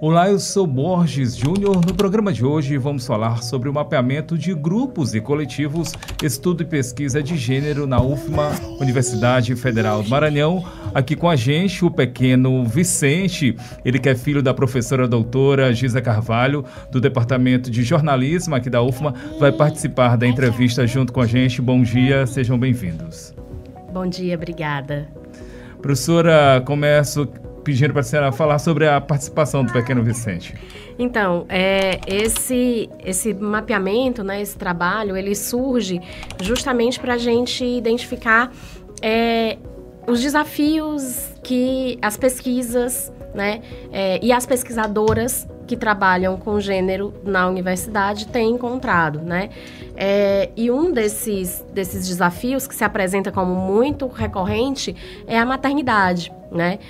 Olá, eu sou Borges Júnior. No programa de hoje vamos falar sobre o mapeamento de grupos e coletivos, estudo e pesquisa de gênero na UFMA, Universidade Federal do Maranhão. Aqui com a gente o pequeno Vicente, ele que é filho da professora doutora Gisa Carvalho, do Departamento de Jornalismo aqui da UFMA, vai participar da entrevista junto com a gente. Bom dia, sejam bem-vindos. Bom dia, obrigada. Professora, começo pedindo para a senhora falar sobre a participação do pequeno Vicente. Então, esse mapeamento, né, esse trabalho, ele surge justamente para a gente identificar os desafios que as pesquisas, né, e as pesquisadoras que trabalham com gênero na universidade têm encontrado, né? E um desses desafios que se apresenta como muito recorrente é a maternidade, né?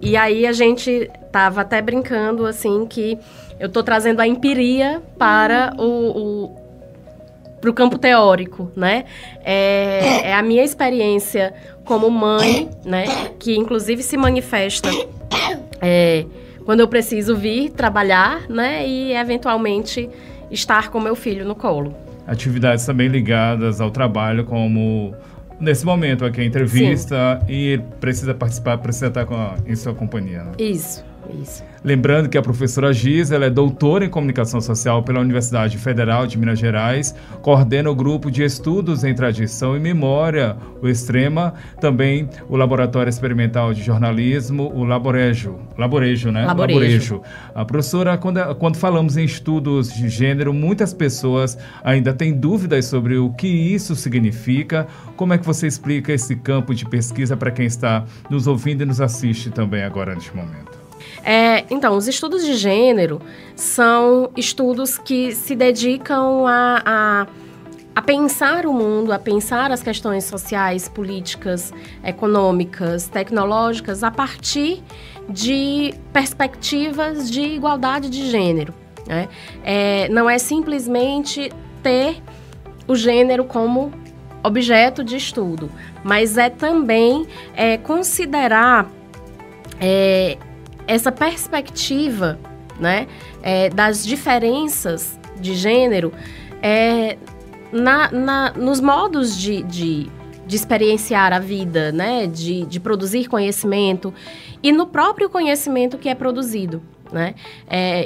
E aí a gente estava até brincando, assim, que eu estou trazendo a empiria para o campo teórico, né? É a minha experiência como mãe, né? Que inclusive se manifesta quando eu preciso vir trabalhar, né? E eventualmente estar com meu filho no colo. Atividades também ligadas ao trabalho, como nesse momento aqui a entrevista. Sim. E precisa participar, precisa estar em sua companhia, né? Isso. Lembrando que a professora Gisa, ela é doutora em comunicação social pela Universidade Federal de Minas Gerais, coordena o grupo de estudos em tradição e memória, o Extrema, também o Laboratório Experimental de Jornalismo, o Laborejo, né? Laborejo. A professora, quando falamos em estudos de gênero, muitas pessoas ainda têm dúvidas sobre o que isso significa. Como é que você explica esse campo de pesquisa para quem está nos ouvindo e nos assiste também agora neste momento? Então, os estudos de gênero são estudos que se dedicam a pensar o mundo, a pensar as questões sociais, políticas, econômicas, tecnológicas, a partir de perspectivas de igualdade de gênero, né? Não é simplesmente ter o gênero como objeto de estudo, mas é também considerar essa perspectiva, né, das diferenças de gênero nos modos de experienciar a vida, né, de produzir conhecimento e no próprio conhecimento que é produzido, né?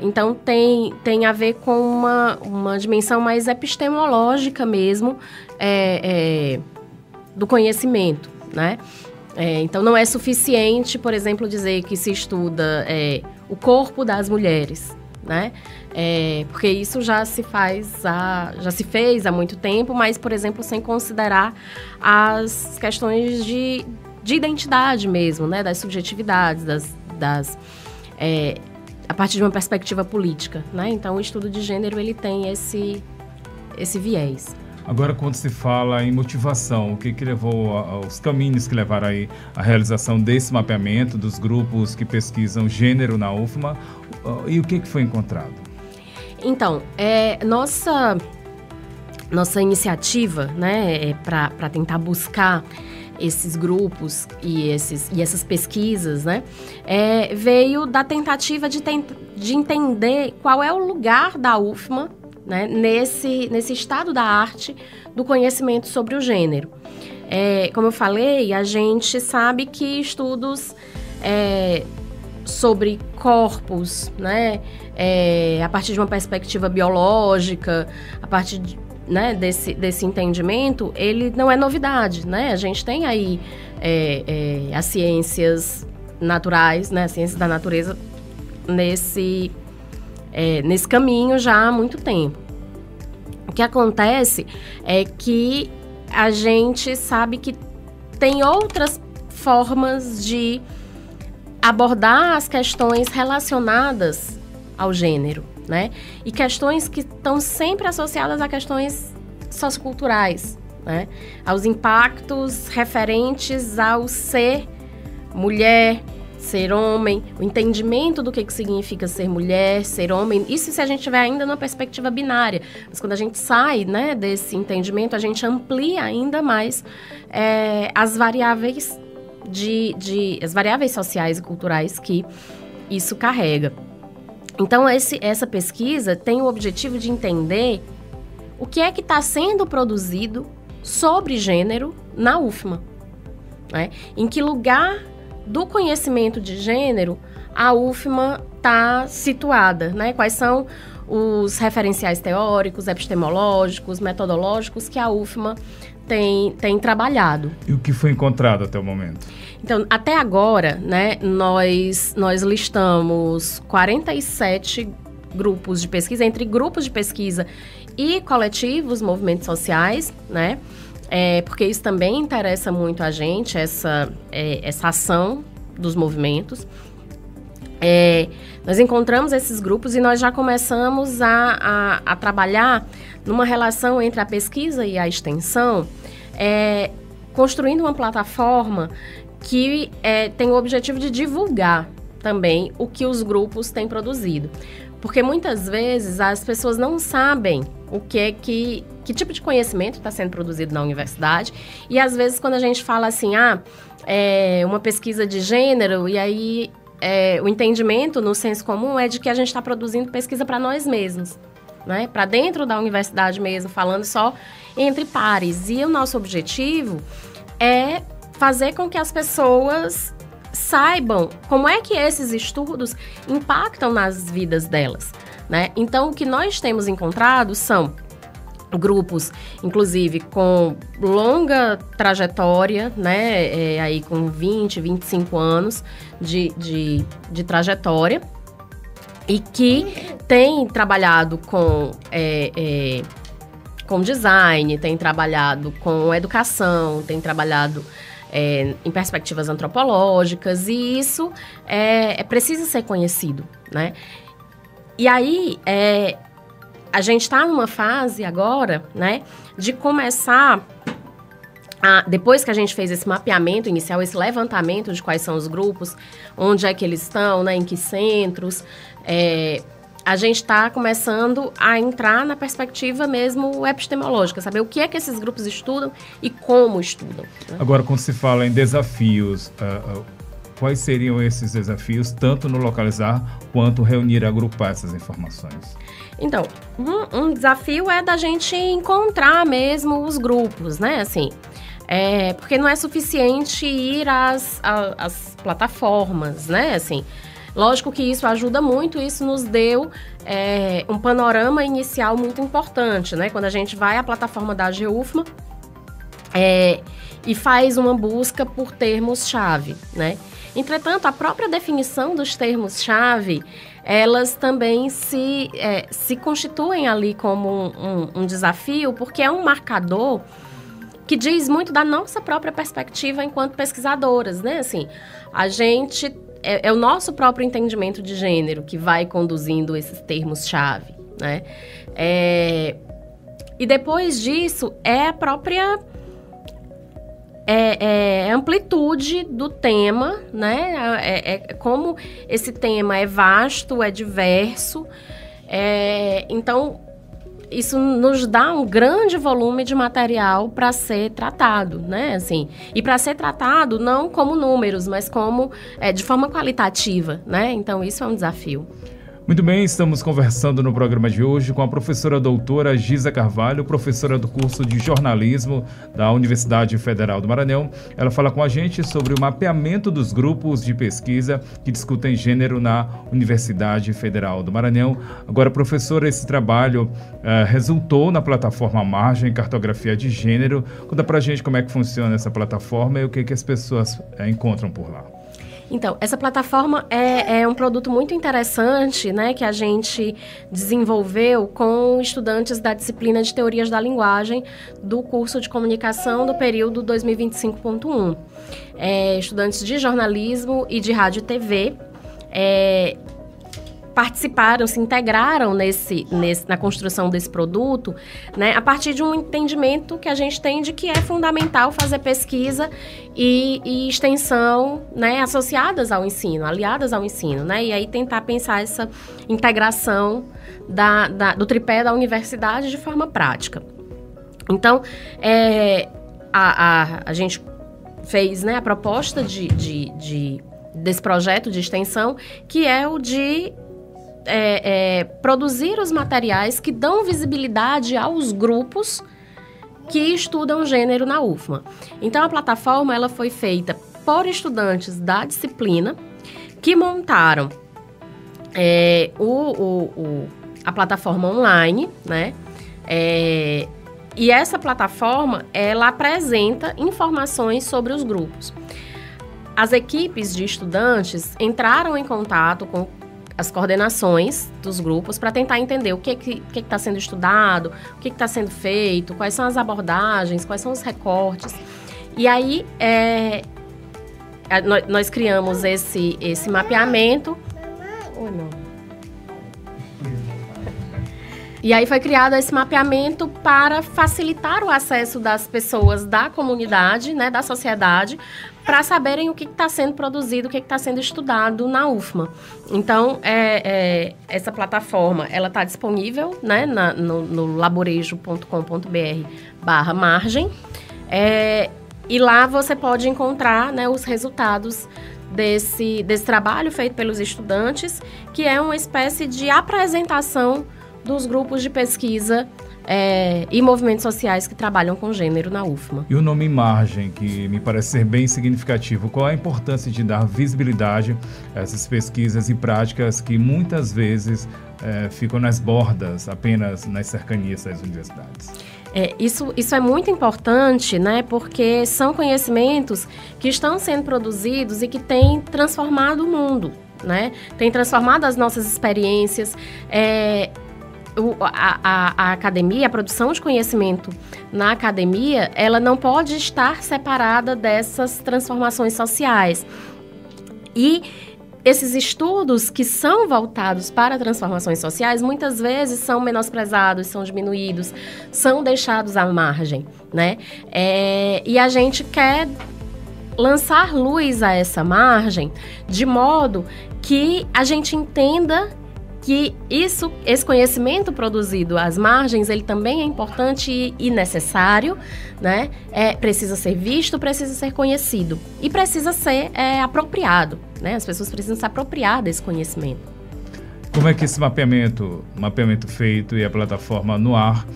Então tem a ver com uma dimensão mais epistemológica mesmo do conhecimento, né? Então, não é suficiente, por exemplo, dizer que se estuda o corpo das mulheres, né? Porque isso já se fez há muito tempo, mas, por exemplo, sem considerar as questões de identidade mesmo, né? Das subjetividades, a partir de uma perspectiva política, né? Então, o estudo de gênero, ele tem esse viés. Agora, quando se fala em motivação, o que levou aos caminhos que levaram aí à realização desse mapeamento dos grupos que pesquisam gênero na UFMA, e o que foi encontrado? Então, nossa iniciativa, né, para tentar buscar esses grupos e essas pesquisas, né, veio da tentativa de entender qual é o lugar da UFMA, né, nesse estado da arte do conhecimento sobre o gênero. Como eu falei, a gente sabe que estudos sobre corpos, né, a partir de uma perspectiva biológica, a partir né, desse entendimento, ele não é novidade, né? A gente tem aí as ciências naturais, né, as ciências da natureza nesse caminho já há muito tempo. O que acontece é que a gente sabe que tem outras formas de abordar as questões relacionadas ao gênero, né? E questões que estão sempre associadas a questões socioculturais, né? Aos impactos referentes ao ser mulher, ser homem, o entendimento do que significa ser mulher, ser homem. Isso se a gente tiver ainda numa perspectiva binária. Mas quando a gente sai, né, desse entendimento, a gente amplia ainda mais as variáveis as variáveis sociais e culturais que isso carrega. Então, essa pesquisa tem o objetivo de entender o que é que está sendo produzido sobre gênero na UFMA, né? Em que lugar do conhecimento de gênero a UFMA está situada, né? Quais são os referenciais teóricos, epistemológicos, metodológicos que a UFMA tem trabalhado. E o que foi encontrado até o momento? Então, até agora, né, nós listamos 47 grupos de pesquisa, entre grupos de pesquisa e coletivos, movimentos sociais, né? Porque isso também interessa muito a gente, essa ação dos movimentos. Nós encontramos esses grupos e nós já começamos a trabalhar numa relação entre a pesquisa e a extensão, construindo uma plataforma que tem o objetivo de divulgar também o que os grupos têm produzido. Porque muitas vezes as pessoas não sabem que tipo de conhecimento está sendo produzido na universidade. E às vezes quando a gente fala assim, uma pesquisa de gênero, e aí o entendimento no senso comum é de que a gente está produzindo pesquisa para nós mesmos, né? Para dentro da universidade mesmo, falando só entre pares. E o nosso objetivo é fazer com que as pessoas saibam como é que esses estudos impactam nas vidas delas, né? Então, o que nós temos encontrado são grupos, inclusive, com longa trajetória, né? Aí com 20, 25 anos de trajetória e que tem trabalhado com design, tem trabalhado com educação, tem trabalhado em perspectivas antropológicas, e isso precisa ser conhecido, né? E aí, a gente está numa fase agora, né, de começar, depois que a gente fez esse mapeamento inicial, esse levantamento de quais são os grupos, onde é que eles estão, né, em que centros, a gente está começando a entrar na perspectiva mesmo epistemológica, saber o que é que esses grupos estudam e como estudam, né? Agora, quando se fala em desafios, quais seriam esses desafios, tanto no localizar quanto reunir e agrupar essas informações? Então, um desafio é da gente encontrar mesmo os grupos, né? Assim, porque não é suficiente ir às plataformas, né? Assim, lógico que isso ajuda muito, isso nos deu um panorama inicial muito importante, né? Quando a gente vai à plataforma da AGUFMA e faz uma busca por termos-chave, né? Entretanto, a própria definição dos termos-chave, elas também se constituem ali como um desafio, porque é um marcador que diz muito da nossa própria perspectiva enquanto pesquisadoras, né? Assim, a gente... É o nosso próprio entendimento de gênero que vai conduzindo esses termos-chave, né? E depois disso, a própria amplitude do tema, né? Como esse tema é vasto, é diverso. Então, isso nos dá um grande volume de material para ser tratado, né? Assim, e para ser tratado não como números, mas como de forma qualitativa, né? Então, isso é um desafio. Muito bem, estamos conversando no programa de hoje com a professora doutora Giza Carvalho, professora do curso de jornalismo da Universidade Federal do Maranhão. Ela fala com a gente sobre o mapeamento dos grupos de pesquisa que discutem gênero na Universidade Federal do Maranhão. Agora, professora, esse trabalho resultou na plataforma Margem Cartografia de Gênero. Conta pra gente como é que funciona essa plataforma e o que as pessoas encontram por lá. Então, essa plataforma é um produto muito interessante, né, que a gente desenvolveu com estudantes da disciplina de Teorias da Linguagem do curso de Comunicação do período 2025.1. Estudantes de jornalismo e de rádio e TV participaram, se integraram na construção desse produto, né, a partir de um entendimento que a gente tem de que é fundamental fazer pesquisa e extensão, né, associadas ao ensino, aliadas ao ensino, né, e aí tentar pensar essa integração do tripé da universidade de forma prática. Então, a gente fez, né, a proposta desse projeto de extensão, que é o de produzir os materiais que dão visibilidade aos grupos que estudam gênero na UFMA. Então, a plataforma ela foi feita por estudantes da disciplina que montaram a plataforma online, né? E essa plataforma, ela apresenta informações sobre os grupos. As equipes de estudantes entraram em contato com as coordenações dos grupos para tentar entender o que está sendo estudado, o que está sendo feito, quais são as abordagens, quais são os recortes. E aí, nós criamos esse mapeamento. Oi, não. E aí foi criado esse mapeamento para facilitar o acesso das pessoas da comunidade, né, da sociedade, para saberem o que está sendo produzido, o que está sendo estudado na UFMA. Então, essa plataforma ela está disponível, né, no laborejo.com.br/margem. E lá você pode encontrar, né, os resultados desse trabalho feito pelos estudantes, que é uma espécie de apresentação dos grupos de pesquisa e movimentos sociais que trabalham com gênero na UFMA. E o nome Margem, que me parece ser bem significativo. Qual a importância de dar visibilidade a essas pesquisas e práticas que muitas vezes ficam nas bordas, apenas nas cercanias das universidades? Isso é muito importante, né? Porque são conhecimentos que estão sendo produzidos e que têm transformado o mundo, né? Tem transformado as nossas experiências. A academia, a produção de conhecimento na academia, ela não pode estar separada dessas transformações sociais. E esses estudos que são voltados para transformações sociais, muitas vezes são menosprezados, são diminuídos, são deixados à margem, né? E a gente quer lançar luz a essa margem de modo que a gente entenda que esse conhecimento produzido às margens, ele também é importante e necessário, né? Precisa ser visto, precisa ser conhecido e precisa ser apropriado, né? As pessoas precisam se apropriar desse conhecimento. Como é que esse mapeamento feito e a plataforma no ar,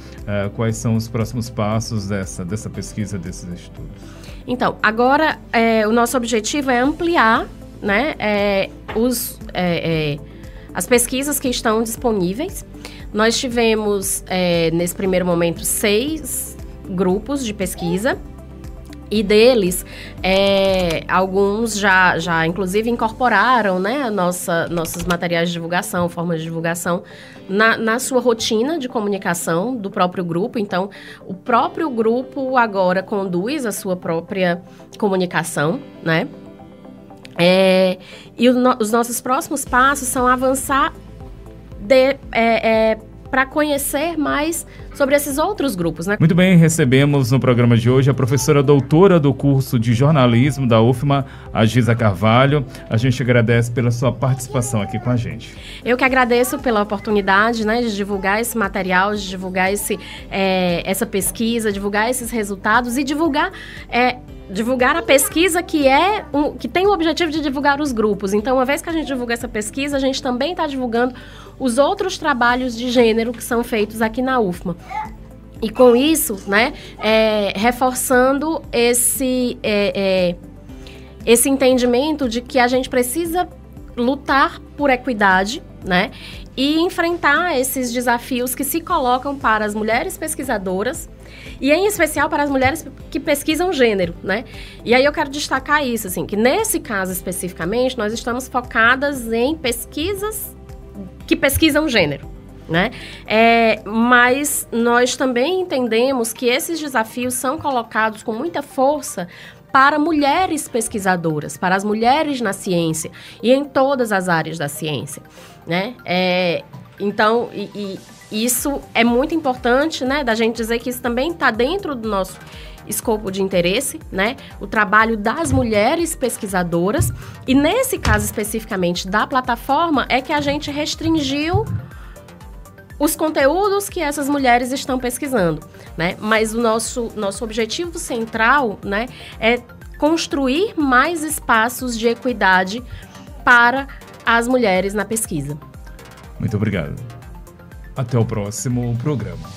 quais são os próximos passos dessa pesquisa, desses estudos? Então, agora o nosso objetivo é ampliar, né, as pesquisas que estão disponíveis. Nós tivemos, nesse primeiro momento, 6 grupos de pesquisa. E deles, alguns já inclusive incorporaram, né, nossos materiais de divulgação, formas de divulgação, na sua rotina de comunicação do próprio grupo. Então, o próprio grupo agora conduz a sua própria comunicação, né? Os nossos próximos passos são avançar para conhecer mais sobre esses outros grupos, né? Muito bem, recebemos no programa de hoje a professora doutora do curso de jornalismo da UFMA, a Giza Carvalho. A gente agradece pela sua participação aqui com a gente. Eu que agradeço pela oportunidade, né, de divulgar esse material, de divulgar essa pesquisa, divulgar esses resultados e divulgar a pesquisa que tem o objetivo de divulgar os grupos. Então, uma vez que a gente divulga essa pesquisa, a gente também está divulgando os outros trabalhos de gênero que são feitos aqui na UFMA. E com isso, né, reforçando esse entendimento de que a gente precisa lutar por equidade, né, e enfrentar esses desafios que se colocam para as mulheres pesquisadoras e, em especial, para as mulheres que pesquisam gênero, né? E aí eu quero destacar isso, assim, que nesse caso especificamente, nós estamos focadas em pesquisas que pesquisam gênero, né? Mas nós também entendemos que esses desafios são colocados com muita força para mulheres pesquisadoras, para as mulheres na ciência e em todas as áreas da ciência, né? Então, isso é muito importante, né, da gente dizer que isso também está dentro do nosso escopo de interesse, né, o trabalho das mulheres pesquisadoras. E nesse caso especificamente da plataforma é que a gente restringiu os conteúdos que essas mulheres estão pesquisando, né? Mas o nosso objetivo central, né, é construir mais espaços de equidade para as mulheres na pesquisa. Muito obrigado. Até o próximo programa.